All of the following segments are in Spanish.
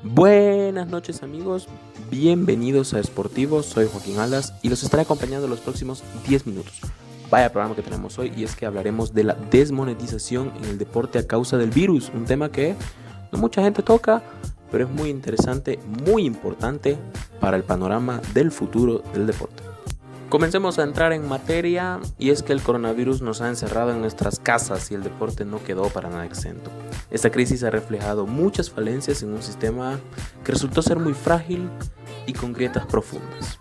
Buenas noches amigos, bienvenidos a Esportivos, soy Joaquín Alas y los estaré acompañando los próximos 10 minutos. Vaya programa que tenemos hoy y es que hablaremos de la desmonetización en el deporte a causa del virus, un tema que no mucha gente toca, pero es muy interesante, muy importante para el panorama del futuro del deporte. Comencemos a entrar en materia y es que el coronavirus nos ha encerrado en nuestras casas y el deporte no quedó para nada exento. Esta crisis ha reflejado muchas falencias en un sistema que resultó ser muy frágil y con grietas profundas.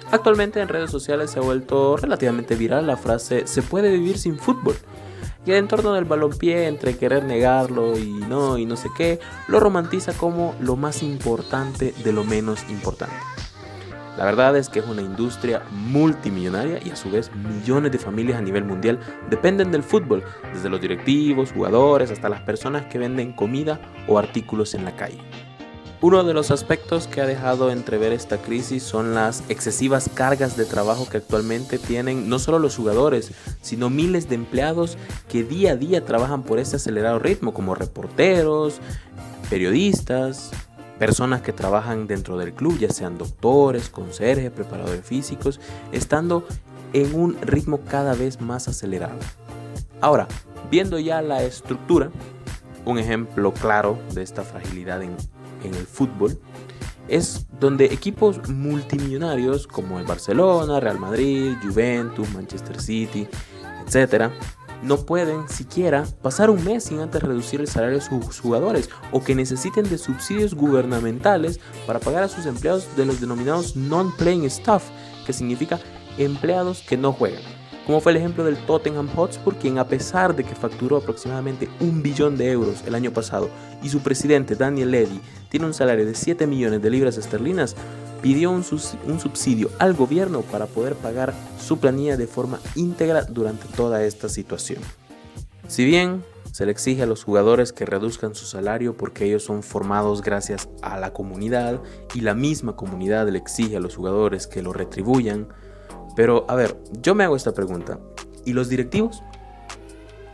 Actualmente en redes sociales se ha vuelto relativamente viral la frase "se puede vivir sin fútbol", y el entorno del balompié, entre querer negarlo y no sé qué, lo romantiza como lo más importante de lo menos importante. La verdad es que es una industria multimillonaria y a su vez millones de familias a nivel mundial dependen del fútbol, desde los directivos, jugadores, hasta las personas que venden comida o artículos en la calle. Uno de los aspectos que ha dejado entrever esta crisis son las excesivas cargas de trabajo que actualmente tienen no solo los jugadores, sino miles de empleados que día a día trabajan por este acelerado ritmo, como reporteros, periodistas, personas que trabajan dentro del club, ya sean doctores, conserjes, preparadores físicos, estando en un ritmo cada vez más acelerado. Ahora, viendo ya la estructura, un ejemplo claro de esta fragilidad en el fútbol es donde equipos multimillonarios como el Barcelona, Real Madrid, Juventus, Manchester City, etc., no pueden siquiera pasar un mes sin antes reducir el salario de sus jugadores, o que necesiten de subsidios gubernamentales para pagar a sus empleados de los denominados non-playing staff, que significa empleados que no juegan. Como fue el ejemplo del Tottenham Hotspur, quien a pesar de que facturó aproximadamente 1 billón de euros el año pasado y su presidente Daniel Levy tiene un salario de 7 millones de libras esterlinas, pidió un subsidio al gobierno para poder pagar su planilla de forma íntegra durante toda esta situación. Si bien se le exige a los jugadores que reduzcan su salario porque ellos son formados gracias a la comunidad y la misma comunidad le exige a los jugadores que lo retribuyan, pero a ver, yo me hago esta pregunta: ¿y los directivos?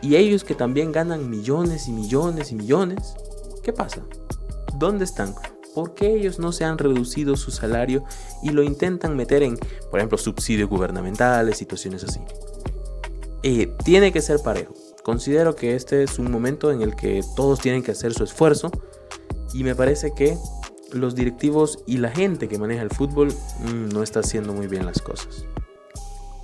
¿Y ellos que también ganan millones y millones y millones? ¿Qué pasa? ¿Dónde están? ¿Por qué ellos no se han reducido su salario y lo intentan meter en, por ejemplo, subsidios gubernamentales, situaciones así? Tiene que ser parejo. Considero que este es un momento en el que todos tienen que hacer su esfuerzo y me parece que los directivos y la gente que maneja el fútbol no está haciendo muy bien las cosas.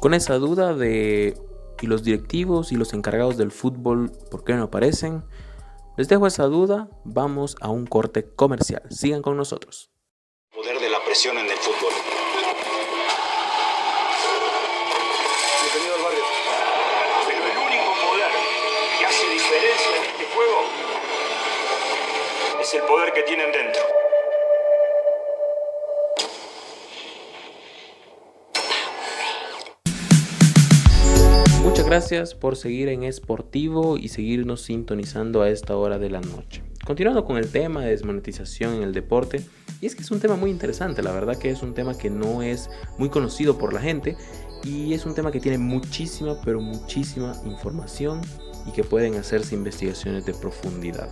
Con esa duda de ¿y los directivos y los encargados del fútbol por qué no aparecen? Les dejo esa duda, vamos a un corte comercial. Sigan con nosotros. Poder de la presión en el fútbol. Bienvenido al barrio. Pero el único poder que hace diferencia en este juego es el poder que tienen dentro. Muchas gracias por seguir en Esportivo y seguirnos sintonizando a esta hora de la noche. Continuando con el tema de desmonetización en el deporte, y es que es un tema muy interesante, la verdad que es un tema que no es muy conocido por la gente y es un tema que tiene muchísima, pero muchísima información y que pueden hacerse investigaciones de profundidad.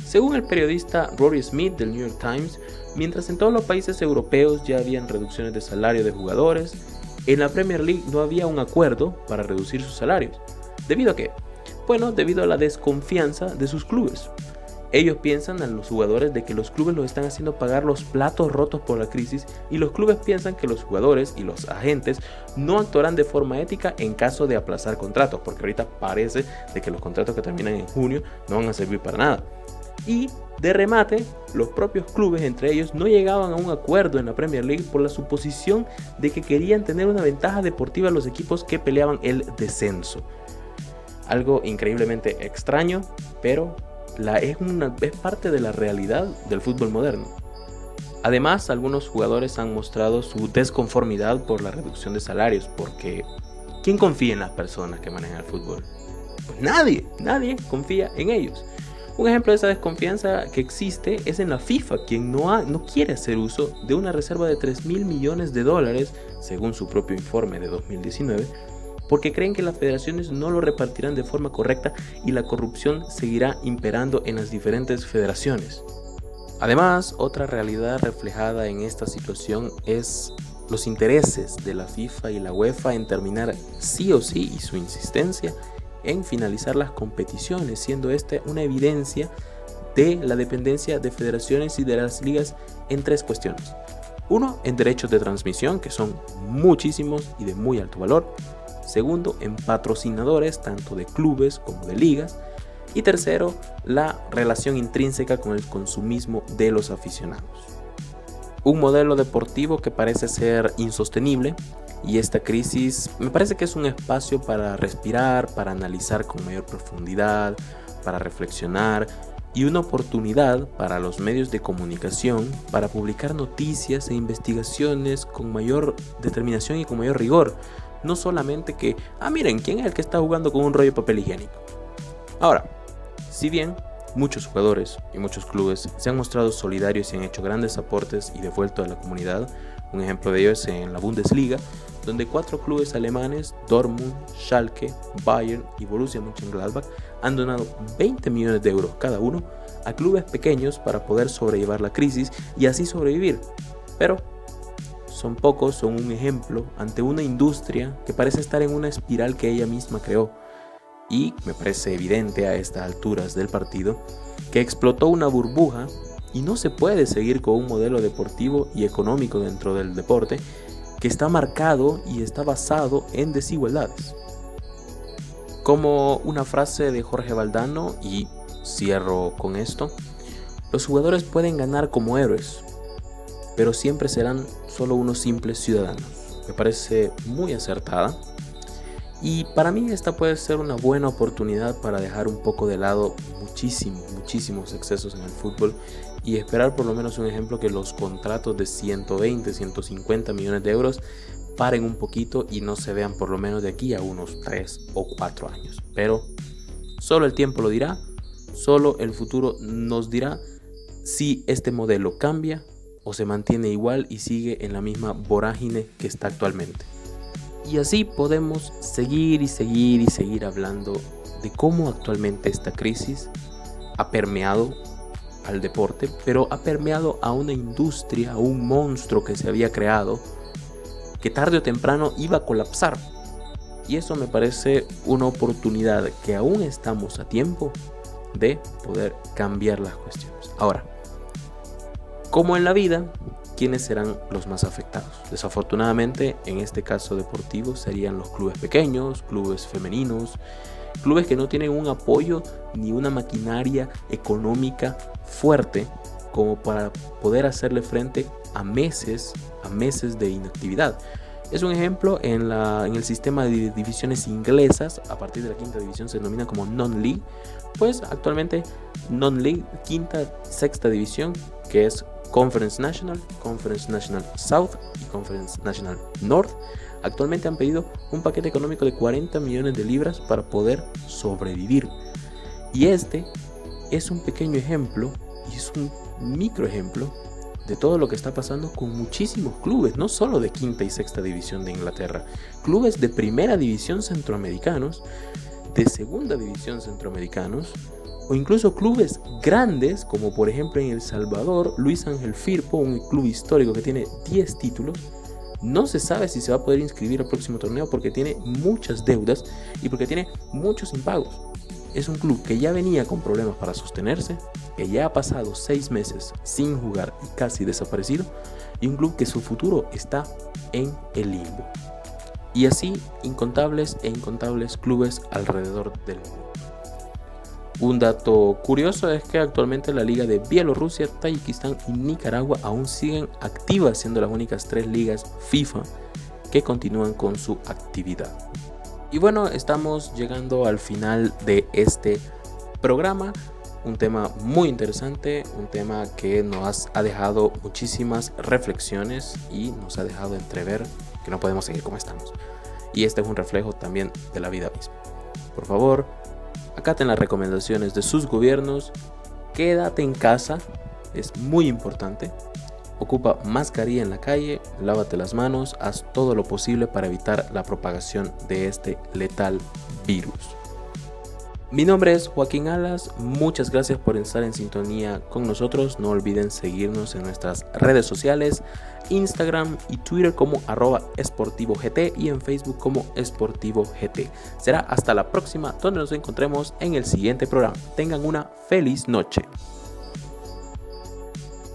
Según el periodista Rory Smith del New York Times, mientras en todos los países europeos ya habían reducciones de salario de jugadores, en la Premier League no había un acuerdo para reducir sus salarios. ¿Debido a qué? Bueno, debido a la desconfianza de sus clubes. Ellos piensan a los jugadores de que los clubes los están haciendo pagar los platos rotos por la crisis, y los clubes piensan que los jugadores y los agentes no actuarán de forma ética en caso de aplazar contratos, porque ahorita parece de que los contratos que terminan en junio no van a servir para nada. Y de remate, los propios clubes entre ellos no llegaban a un acuerdo en la Premier League por la suposición de que querían tener una ventaja deportiva a los equipos que peleaban el descenso. Algo increíblemente extraño, pero es parte de la realidad del fútbol moderno. Además, algunos jugadores han mostrado su desconformidad por la reducción de salarios, porque ¿quién confía en las personas que manejan el fútbol? Pues nadie confía en ellos. Un ejemplo de esa desconfianza que existe es en la FIFA, quien no quiere hacer uso de una reserva de 3.000 millones de dólares, según su propio informe de 2019, porque creen que las federaciones no lo repartirán de forma correcta y la corrupción seguirá imperando en las diferentes federaciones. Además, otra realidad reflejada en esta situación es los intereses de la FIFA y la UEFA en terminar sí o sí y su insistencia en finalizar las competiciones, siendo esta una evidencia de la dependencia de federaciones y de las ligas en tres cuestiones. Uno, en derechos de transmisión, que son muchísimos y de muy alto valor. Segundo, en patrocinadores, tanto de clubes como de ligas. Y tercero, la relación intrínseca con el consumismo de los aficionados. Un modelo deportivo que parece ser insostenible, y esta crisis me parece que es un espacio para respirar, para analizar con mayor profundidad, para reflexionar, y una oportunidad para los medios de comunicación para publicar noticias e investigaciones con mayor determinación y con mayor rigor. No solamente que, miren, ¿quién es el que está jugando con un rollo de papel higiénico? Ahora, si bien muchos jugadores y muchos clubes se han mostrado solidarios y han hecho grandes aportes y devuelto a la comunidad, un ejemplo de ello es en la Bundesliga, donde 4 clubes alemanes, Dortmund, Schalke, Bayern y Borussia Mönchengladbach, han donado 20 millones de euros cada uno a clubes pequeños para poder sobrellevar la crisis y así sobrevivir. Pero son pocos, son un ejemplo ante una industria que parece estar en una espiral que ella misma creó. Y me parece evidente a estas alturas del partido que explotó una burbuja y no se puede seguir con un modelo deportivo y económico dentro del deporte que está marcado y está basado en desigualdades. Como una frase de Jorge Valdano, y cierro con esto, los jugadores pueden ganar como héroes, pero siempre serán solo unos simples ciudadanos. Me parece muy acertada. Y para mí esta puede ser una buena oportunidad para dejar un poco de lado muchísimos excesos en el fútbol y esperar por lo menos un ejemplo que los contratos de 120, 150 millones de euros paren un poquito y no se vean por lo menos de aquí a unos 3 o 4 años. Pero solo el tiempo lo dirá, solo el futuro nos dirá si este modelo cambia o se mantiene igual y sigue en la misma vorágine que está actualmente. Y así podemos seguir hablando de cómo actualmente esta crisis ha permeado al deporte, pero ha permeado a una industria, a un monstruo que se había creado, que tarde o temprano iba a colapsar. Y eso me parece una oportunidad que aún estamos a tiempo de poder cambiar las cuestiones. Ahora, como en la vida, ¿quiénes serán los más afectados? Desafortunadamente, en este caso deportivo, serían los clubes pequeños, clubes femeninos, clubes que no tienen un apoyo ni una maquinaria económica fuerte como para poder hacerle frente a meses de inactividad. Es un ejemplo en el sistema de divisiones inglesas. A partir de la quinta división se denomina como non-league. Pues actualmente non-league, quinta, sexta división, que es Conference National South y Conference National North, actualmente han pedido un paquete económico de 40 millones de libras para poder sobrevivir. Y este es un pequeño ejemplo y es un micro ejemplo de todo lo que está pasando con muchísimos clubes, no solo de quinta y sexta división de Inglaterra, clubes de primera división centroamericanos, de segunda división centroamericanos, o incluso clubes grandes como por ejemplo en El Salvador, Luis Ángel Firpo, un club histórico que tiene 10 títulos, no se sabe si se va a poder inscribir al próximo torneo porque tiene muchas deudas y porque tiene muchos impagos. Es un club que ya venía con problemas para sostenerse, que ya ha pasado 6 meses sin jugar y casi desaparecido, y un club que su futuro está en el limbo. Y así incontables e incontables clubes alrededor del mundo. Un dato curioso es que actualmente la liga de Bielorrusia, Tayikistán y Nicaragua aún siguen activas, siendo las únicas 3 ligas FIFA que continúan con su actividad. Y bueno, estamos llegando al final de este programa. Un tema muy interesante, un tema que nos ha dejado muchísimas reflexiones y nos ha dejado entrever que no podemos seguir como estamos. Y este es un reflejo también de la vida misma. Por favor, acaten las recomendaciones de sus gobiernos, quédate en casa, es muy importante, ocupa mascarilla en la calle, lávate las manos, haz todo lo posible para evitar la propagación de este letal virus. Mi nombre es Joaquín Alas, muchas gracias por estar en sintonía con nosotros. No olviden seguirnos en nuestras redes sociales, Instagram y Twitter como @esportivogt y en Facebook como esportivogt. Será hasta la próxima donde nos encontremos en el siguiente programa. Tengan una feliz noche.